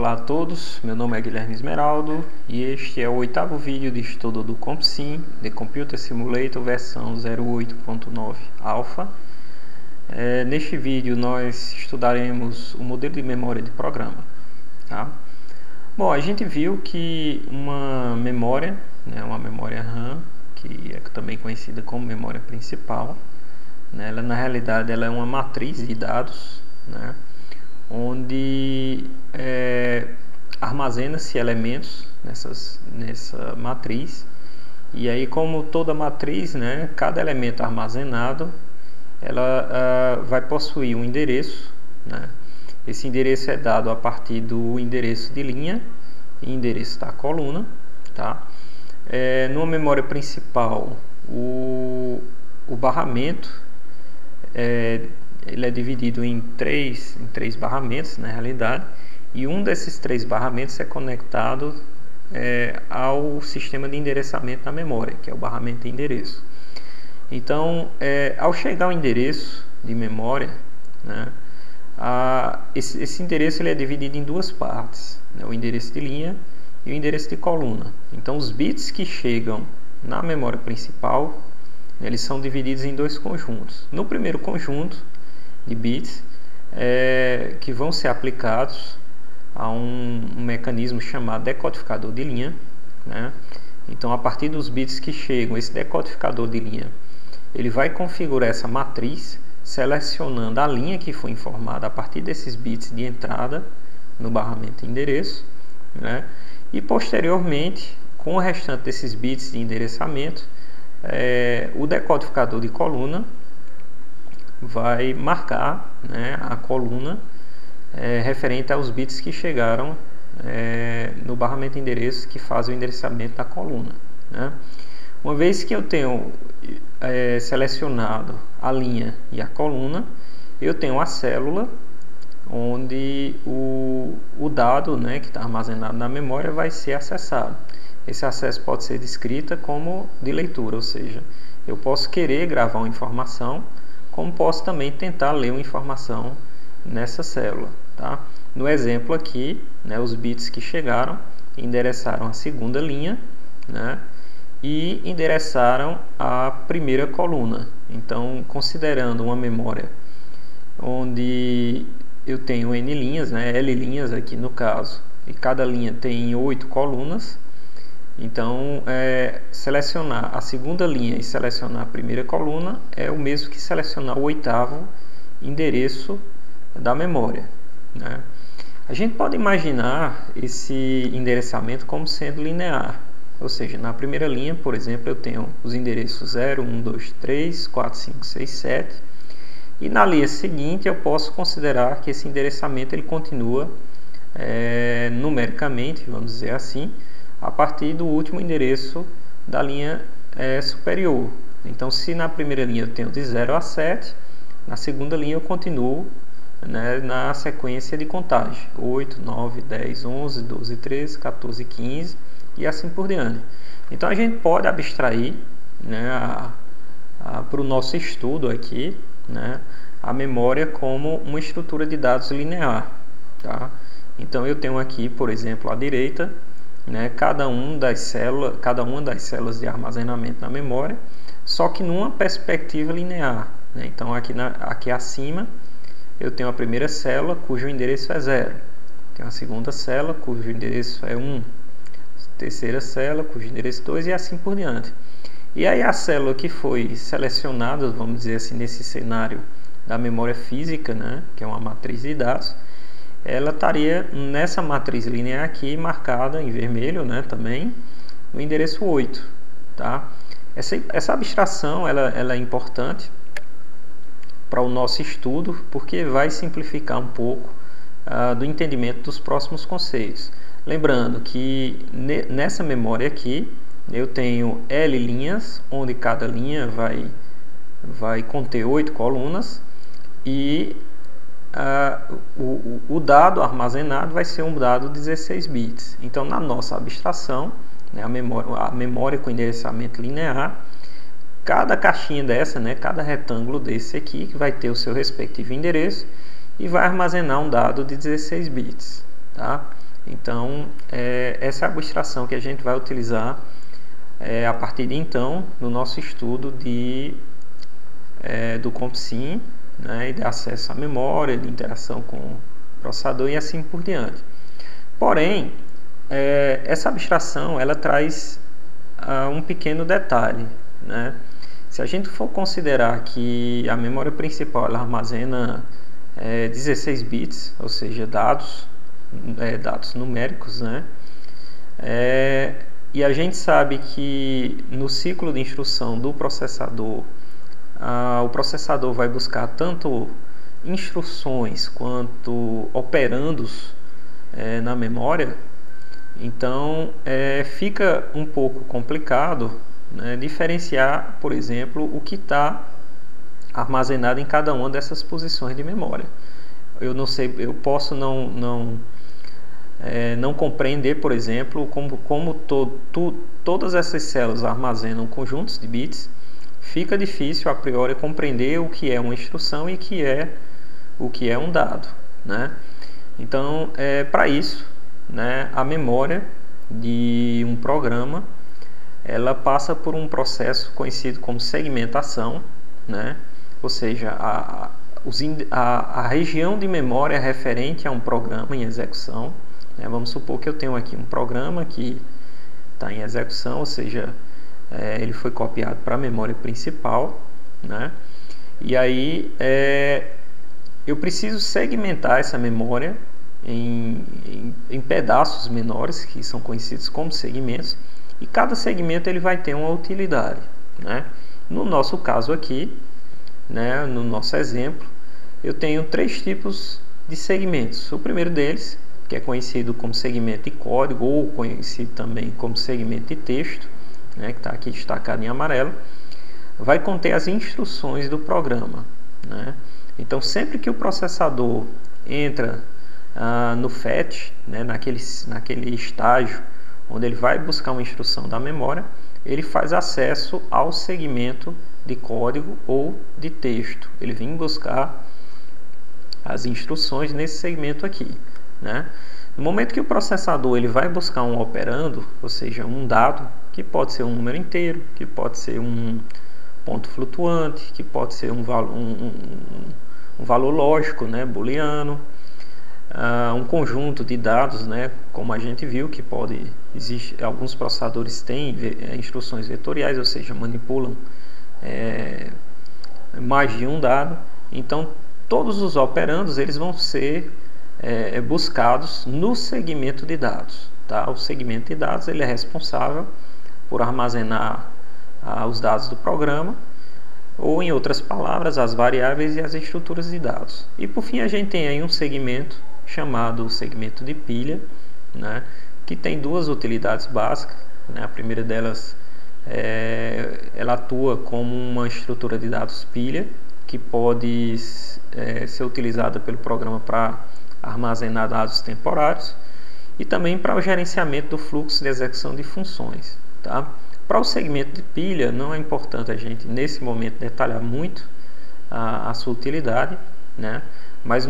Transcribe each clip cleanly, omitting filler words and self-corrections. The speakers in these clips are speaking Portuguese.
Olá a todos, meu nome é Guilherme Esmeraldo e este é o 8º vídeo de estudo do CompSim, The Computer Simulator versão 08.9 Alpha. Neste vídeo nós estudaremos o modelo de memória de programa. Tá? Bom, a gente viu que uma memória, uma memória RAM, que é também conhecida como memória principal, ela, na realidade ela é uma matriz de dados, onde armazena-se elementos nessa matriz, e aí, como toda matriz, cada elemento armazenado ela vai possuir um endereço. Esse endereço é dado a partir do endereço de linha e endereço da coluna. Numa memória principal, o barramento ele é dividido em três barramentos, na realidade, e um desses 3 barramentos é conectado ao sistema de endereçamento da memória, que é o barramento de endereço. Então, ao chegar ao endereço de memória, esse endereço ele é dividido em 2 partes, o endereço de linha e o endereço de coluna. Então, os bits que chegam na memória principal, eles são divididos em 2 conjuntos. No primeiro conjunto de bits, que vão ser aplicados a um mecanismo chamado decodificador de linha. Então, a partir dos bits que chegam, esse decodificador de linha ele vai configurar essa matriz, selecionando a linha que foi informada a partir desses bits de entrada no barramento de endereço, e posteriormente, com o restante desses bits de endereçamento, o decodificador de coluna vai marcar a coluna referente aos bits que chegaram no barramento de endereço que faz o endereçamento da coluna. Uma vez que eu tenho selecionado a linha e a coluna, eu tenho a célula onde o dado que está armazenado na memória vai ser acessado. Esse acesso pode ser descrito como de leitura, ou seja, eu posso querer gravar uma informação, como posso também tentar ler uma informação nessa célula. No exemplo aqui, os bits que chegaram endereçaram a segunda linha, e endereçaram a primeira coluna. Então, considerando uma memória onde eu tenho N linhas, L linhas aqui no caso, e cada linha tem 8 colunas, então selecionar a segunda linha e selecionar a primeira coluna é o mesmo que selecionar o 8º endereço da memória. A gente pode imaginar esse endereçamento como sendo linear, ou seja, na primeira linha, por exemplo, eu tenho os endereços 0, 1, 2, 3, 4, 5, 6, 7, e na linha seguinte eu posso considerar que esse endereçamento ele continua numericamente, vamos dizer assim, a partir do último endereço da linha superior. Então, se na primeira linha eu tenho de 0 a 7, na segunda linha eu continuo na sequência de contagem: 8, 9, 10, 11, 12, 13, 14, 15 e assim por diante. Então, a gente pode abstrair para o nosso estudo aqui a memória como uma estrutura de dados linear. Então, eu tenho aqui, por exemplo, à direita, cada uma das células de armazenamento na memória, só que numa perspectiva linear. Então, aqui acima eu tenho a primeira célula cujo endereço é 0, tenho a segunda célula cujo endereço é 1, terceira célula cujo endereço é 2 e assim por diante. E aí a célula que foi selecionada, vamos dizer assim, nesse cenário da memória física, que é uma matriz de dados, ela estaria nessa matriz linear aqui, marcada em vermelho, também, no endereço 8. Essa abstração ela é importante para o nosso estudo, porque vai simplificar um pouco do entendimento dos próximos conceitos. Lembrando que nessa memória aqui, eu tenho L linhas, onde cada linha vai conter 8 colunas, e o dado armazenado vai ser um dado de 16 bits. Então, na nossa abstração, a memória com endereçamento linear, cada caixinha dessa, cada retângulo desse aqui, que vai ter o seu respectivo endereço e vai armazenar um dado de 16 bits. Então, essa é a abstração que a gente vai utilizar a partir de então no nosso estudo do CompSim, né, e de acesso à memória, de interação com o processador e assim por diante. Porém, essa abstração ela traz um pequeno detalhe, né? Se a gente for considerar que a memória principal ela armazena 16 bits, ou seja, dados numéricos, né? E a gente sabe que no ciclo de instrução do processador, o processador vai buscar tanto instruções quanto operandos na memória. Então fica um pouco complicado, né, diferenciar, por exemplo, o que está armazenado em cada uma dessas posições de memória. Eu não sei, eu posso não compreender, por exemplo, como todas essas células armazenam conjuntos de bits. Fica difícil a priori compreender o que é uma instrução e o que é um dado, né? Então, para isso, né, a memória de um programa ela passa por um processo conhecido como segmentação, né? Ou seja, a região de memória referente a um programa em execução, né? Vamos supor que eu tenho aqui um programa que está em execução, ou seja, ele foi copiado para a memória principal, né? E aí eu preciso segmentar essa memória em pedaços menores, que são conhecidos como segmentos, e cada segmento ele vai ter uma utilidade, né? No nosso caso aqui, né, no nosso exemplo, eu tenho 3 tipos de segmentos. O primeiro deles, que é conhecido como segmento de código, ou conhecido também como segmento de texto, né, que está aqui destacado em amarelo, vai conter as instruções do programa, né? Então, sempre que o processador entra no fetch, né, naquele estágio onde ele vai buscar uma instrução da memória, ele faz acesso ao segmento de código ou de texto. Ele vem buscar as instruções nesse segmento aqui, né? No momento que o processador ele vai buscar um operando, ou seja, um dado, que pode ser um número inteiro, que pode ser um ponto flutuante, que pode ser um valor lógico, né, booleano, um conjunto de dados, né, como a gente viu que alguns processadores têm instruções vetoriais, ou seja, manipulam mais de um dado. Então todos os operandos eles vão ser buscados no segmento de dados, tá? O segmento de dados ele é responsável por armazenar os dados do programa, ou em outras palavras, as variáveis e as estruturas de dados. E por fim a gente tem aí um segmento chamado segmento de pilha, né, que tem 2 utilidades básicas, né? A primeira delas ela atua como uma estrutura de dados pilha, que pode ser utilizada pelo programa para armazenar dados temporários e também para o gerenciamento do fluxo de execução de funções, tá? Para o segmento de pilha, não é importante a gente, nesse momento, detalhar muito a sua utilidade, né? Mas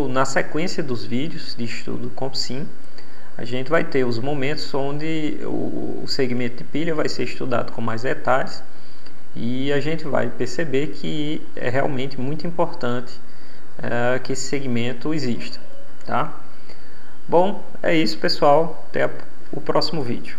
na sequência dos vídeos de estudo do CompSim, a gente vai ter os momentos onde o segmento de pilha vai ser estudado com mais detalhes e a gente vai perceber que é realmente muito importante que esse segmento exista, tá? Bom, é isso, pessoal. Até o próximo vídeo.